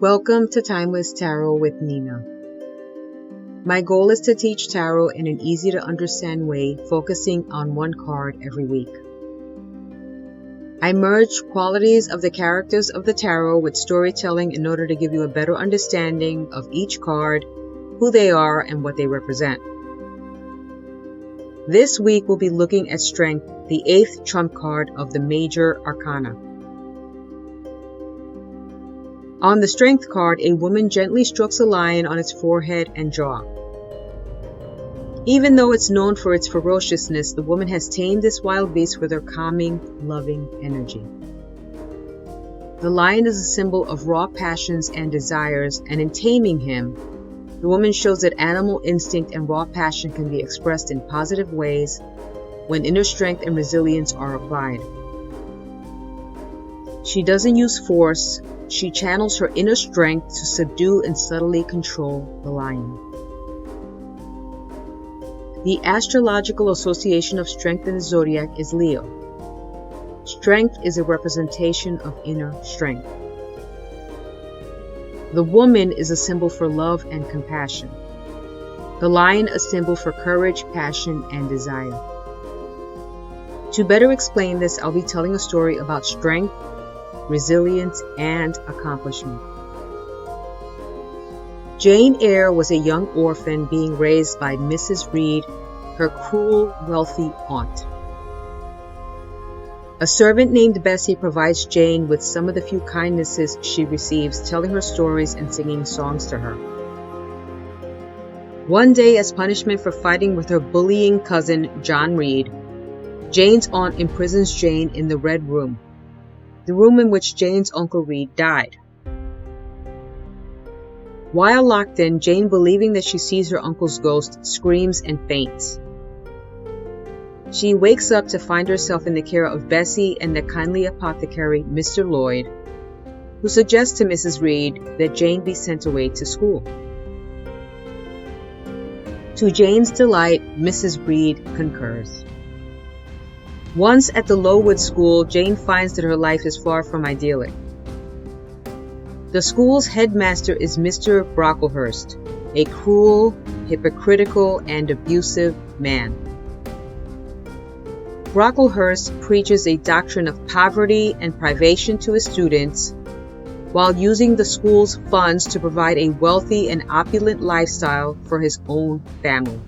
Welcome to Timeless Tarot with Nina. My goal is to teach tarot in an easy to understand way, focusing on one card every week. I merge qualities of the characters of the tarot with storytelling in order to give you a better understanding of each card, who they are, and what they represent. This week we'll be looking at Strength, the 8th trump card of the Major Arcana. On the Strength card, a woman gently strokes a lion on its forehead and jaw. Even though it's known for its ferociousness, the woman has tamed this wild beast with her calming, loving energy. The lion is a symbol of raw passions and desires, and in taming him, the woman shows that animal instinct and raw passion can be expressed in positive ways when inner strength and resilience are applied. She doesn't use force, she channels her inner strength to subdue and subtly control the lion. The astrological association of strength in the zodiac is Leo. Strength is a representation of inner strength. The woman is a symbol for love and compassion. The lion a symbol for courage, passion, and desire. To better explain this, I'll be telling a story about strength, resilience, and accomplishment. Jane Eyre was a young orphan being raised by Mrs. Reed, her cruel, wealthy aunt. A servant named Bessie provides Jane with some of the few kindnesses she receives, telling her stories and singing songs to her. One day, as punishment for fighting with her bullying cousin, John Reed, Jane's aunt imprisons Jane in the Red Room, the room in which Jane's Uncle Reed died. While locked in, Jane, believing that she sees her uncle's ghost, screams and faints. She wakes up to find herself in the care of Bessie and the kindly apothecary, Mr. Lloyd, who suggests to Mrs. Reed that Jane be sent away to school. To Jane's delight, Mrs. Reed concurs. Once at the Lowood School, Jane finds that her life is far from idyllic. The school's headmaster is Mr. Brocklehurst, a cruel, hypocritical, and abusive man. Brocklehurst preaches a doctrine of poverty and privation to his students, while using the school's funds to provide a wealthy and opulent lifestyle for his own family.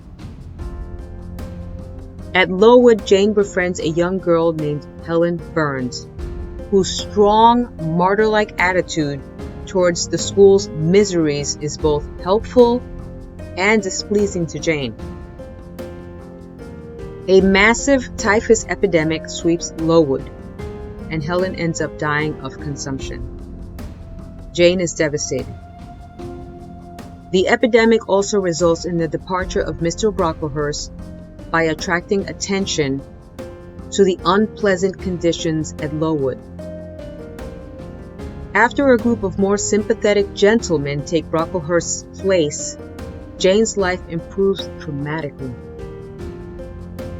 At Lowood, Jane befriends a young girl named Helen Burns, whose strong, martyr-like attitude towards the school's miseries is both helpful and displeasing to Jane. A massive typhus epidemic sweeps Lowood, and Helen ends up dying of consumption. Jane is devastated. The epidemic also results in the departure of Mr. Brocklehurst by attracting attention to the unpleasant conditions at Lowood. After a group of more sympathetic gentlemen take Brocklehurst's place, Jane's life improves dramatically.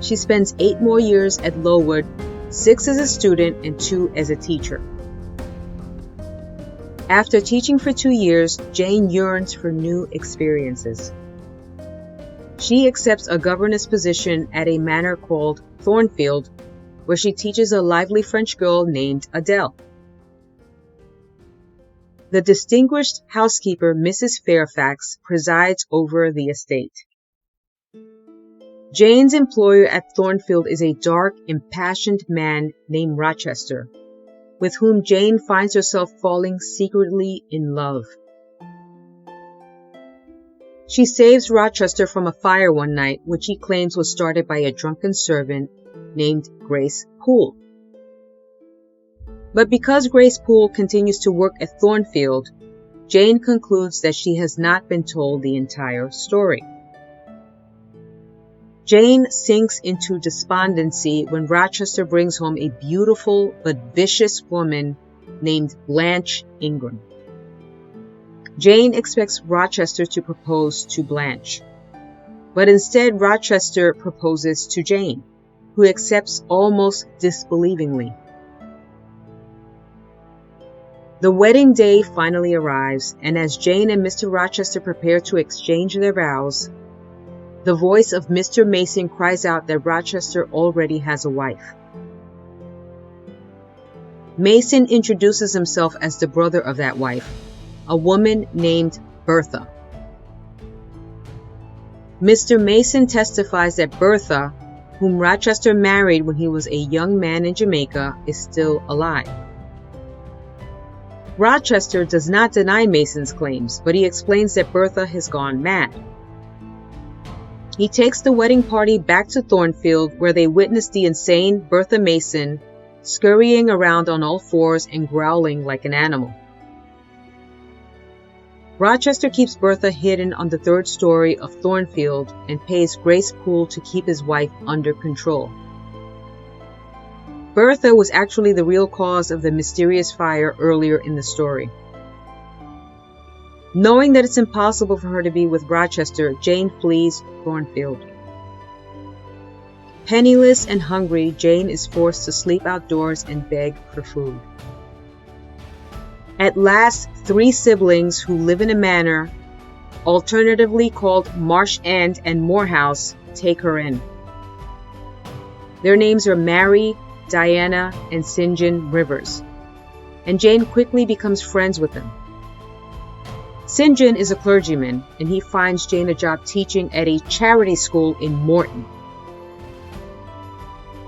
She spends 8 more years at Lowood, 6 as a student and 2 as a teacher. After teaching for 2 years, Jane yearns for new experiences. She accepts a governess position at a manor called Thornfield, where she teaches a lively French girl named Adele. The distinguished housekeeper, Mrs. Fairfax, presides over the estate. Jane's employer at Thornfield is a dark, impassioned man named Rochester, with whom Jane finds herself falling secretly in love. She saves Rochester from a fire one night, which he claims was started by a drunken servant named Grace Poole. But because Grace Poole continues to work at Thornfield, Jane concludes that she has not been told the entire story. Jane sinks into despondency when Rochester brings home a beautiful but vicious woman named Blanche Ingram. Jane expects Rochester to propose to Blanche, but instead Rochester proposes to Jane, who accepts almost disbelievingly. The wedding day finally arrives, and as Jane and Mr. Rochester prepare to exchange their vows, the voice of Mr. Mason cries out that Rochester already has a wife. Mason introduces himself as the brother of that wife, a woman named Bertha. Mr. Mason testifies that Bertha, whom Rochester married when he was a young man in Jamaica, is still alive. Rochester does not deny Mason's claims, but he explains that Bertha has gone mad. He takes the wedding party back to Thornfield, where they witness the insane Bertha Mason scurrying around on all fours and growling like an animal. Rochester keeps Bertha hidden on the 3rd story of Thornfield and pays Grace Poole to keep his wife under control. Bertha was actually the real cause of the mysterious fire earlier in the story. Knowing that it's impossible for her to be with Rochester, Jane flees Thornfield. Penniless and hungry, Jane is forced to sleep outdoors and beg for food. At last, 3 siblings who live in a manor, alternatively called Marsh End and Morehouse, take her in. Their names are Mary, Diana, and St. John Rivers, and Jane quickly becomes friends with them. St. John is a clergyman, and he finds Jane a job teaching at a charity school in Morton.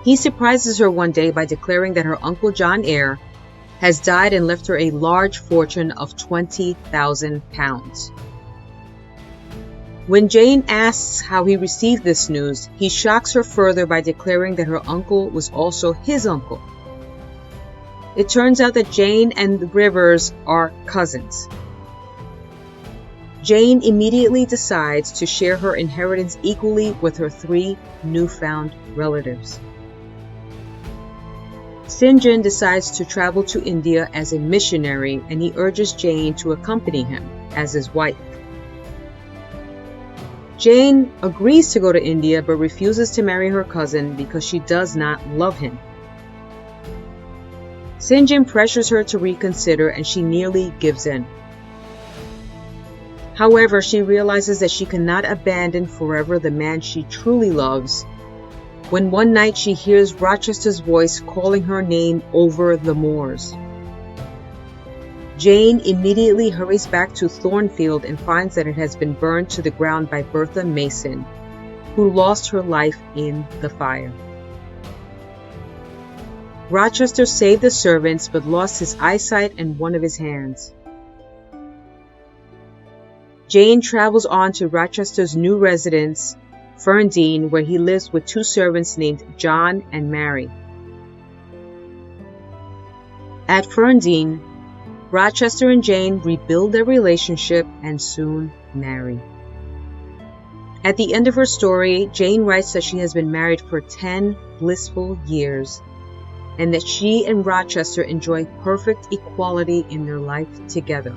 He surprises her one day by declaring that her uncle John Eyre has died and left her a large fortune of £20,000. When Jane asks how he received this news, he shocks her further by declaring that her uncle was also his uncle. It turns out that Jane and the Rivers are cousins. Jane immediately decides to share her inheritance equally with her 3 newfound relatives. St. John decides to travel to India as a missionary, and he urges Jane to accompany him as his wife. Jane agrees to go to India but refuses to marry her cousin because she does not love him. St. John pressures her to reconsider, and she nearly gives in. However, she realizes that she cannot abandon forever the man she truly loves, when one night she hears Rochester's voice calling her name over the moors. Jane immediately hurries back to Thornfield and finds that it has been burned to the ground by Bertha Mason, who lost her life in the fire. Rochester saved the servants but lost his eyesight and one of his hands. Jane travels on to Rochester's new residence, Ferndean, where he lives with 2 servants named John and Mary. At Ferndean, Rochester and Jane rebuild their relationship and soon marry. At the end of her story, Jane writes that she has been married for 10 blissful years and that she and Rochester enjoy perfect equality in their life together.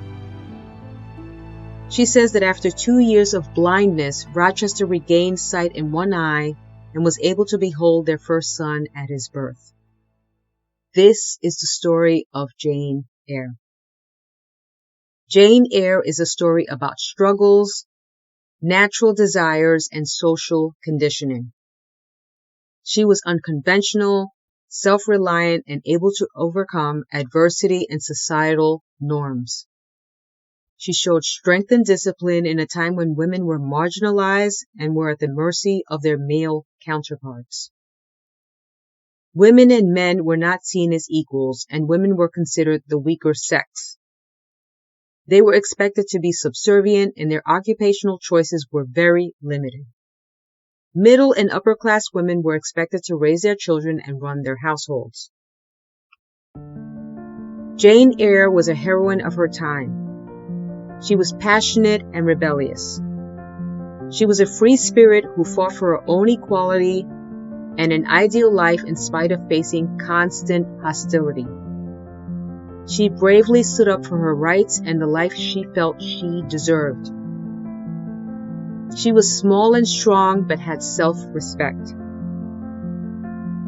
She says that after 2 years of blindness, Rochester regained sight in one eye and was able to behold their first son at his birth. This is the story of Jane Eyre. Jane Eyre is a story about struggles, natural desires, and social conditioning. She was unconventional, self-reliant, and able to overcome adversity and societal norms. She showed strength and discipline in a time when women were marginalized and were at the mercy of their male counterparts. Women and men were not seen as equals, and women were considered the weaker sex. They were expected to be subservient, and their occupational choices were very limited. Middle and upper class women were expected to raise their children and run their households. Jane Eyre was a heroine of her time. She was passionate and rebellious. She was a free spirit who fought for her own equality and an ideal life in spite of facing constant hostility. She bravely stood up for her rights and the life she felt she deserved. She was small and strong but had self-respect.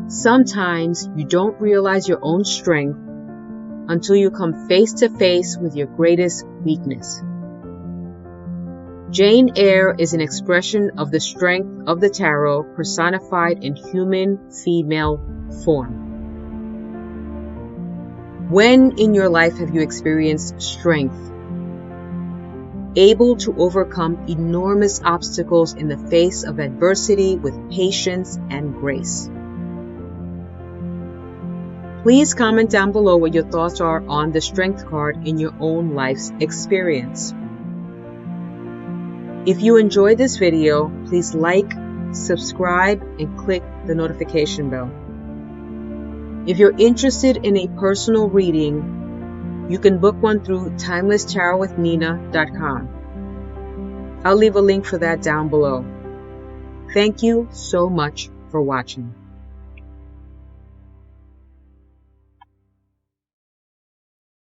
Sometimes you don't realize your own strength until you come face to face with your greatest weakness. Jane Eyre is an expression of the strength of the tarot personified in human female form. When in your life have you experienced strength, able to overcome enormous obstacles in the face of adversity with patience and grace? Please comment down below what your thoughts are on the Strength card in your own life's experience. If you enjoyed this video, please like, subscribe, and click the notification bell. If you're interested in a personal reading, you can book one through timelesstarotwithnina.com. I'll leave a link for that down below. Thank you so much for watching.